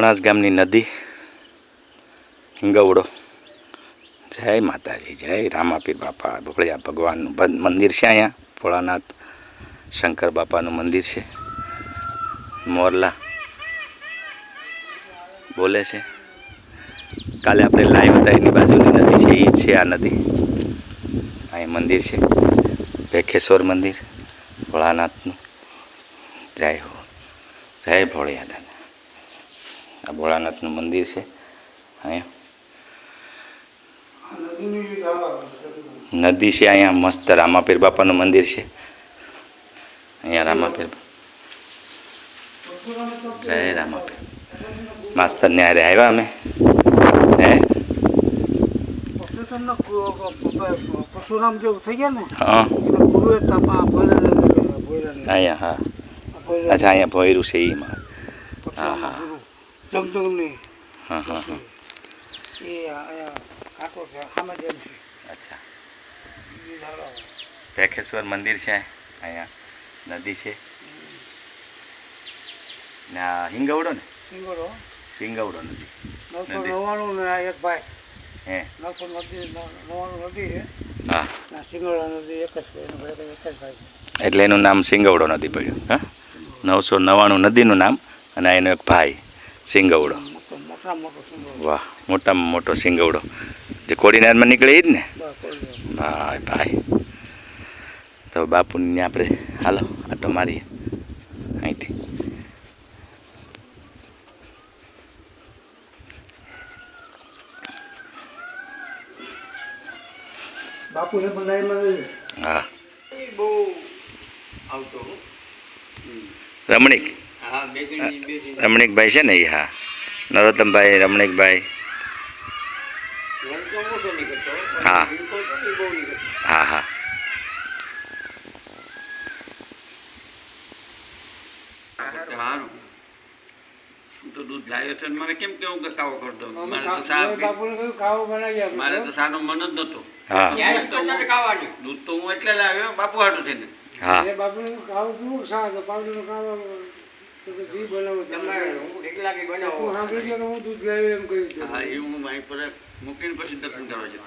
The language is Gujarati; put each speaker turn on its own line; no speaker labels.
વણાસ ગામની નદી હિંગવડો. જય માતાજી, જય રામાપીર બાપા ભોળિયા ભગવાનનું મંદિર છે. અહીંયા ભોળાનાથ શંકર બાપાનું મંદિર છે. મોરલા બોલે છે. કાલે આપણે લાઈવ હતા એની બાજુની નદી છે, એ છે આ નદી. અહીં મંદિર છે ભેખેશ્વર મંદિર ભોળાનાથનું. જય હો, જય ભોળિયા દાદા. આ ભોળાનાથનું મંદિર છે. અહીંયા નદી છે. અહીંયા મસ્ત રામાપીર બાપાનું મંદિર છે. અહીંયા રામાપીર, જય રામાપીર. માસ્તરને હારે આવ્યા અમે. હે પરશુરામ જેવું થઈ ગયા ને. હા અહીંયા, હા અચ્છા અહીંયા ભોયરું છે એમાં. હા હા
જગદગની.
હા હા હા અચ્છા. ભેખેશ્વર મંદિર છે. અહીંયા નદી છે ને આ હિંગવડો ને. સિંગવડો નદી.
999 ને એક ભાઈ
હે
999 નદી છે.
હા
સિંગવડો નદી એક જ ભાઈ.
એટલે એનું નામ સિંગવડો નદી પડ્યું. હા 999 નદીનું નામ અને એનો એક ભાઈ સિંગવડો. વાહ, મોટામાં મોટો સિંગવડો જે કોડીનારમાં નીકળે એ જ ને. ભાઈ ભાઈ. તો બાપુને આપણે હાલો આટો મારીએ અહીંથી.
બાપુને પણ
હા
બહુ આવતો
રમણીક. રમણીકભાઈ છે ને એ. હા નરોત્તમભાઈ રમણીકભાઈ. હા હા હા
તો દૂધ લાવ્યો છે મને કેમ કેવું કે કાવો કરતો? મારે તો સાનો મન જ નતો.
હા
દૂધ તો હું એટલે લાવ્યો બાપુ હાટું થઈને.
હા
હા એ હું અહીં પર મૂકીને પછી દર્શન કરવા છે.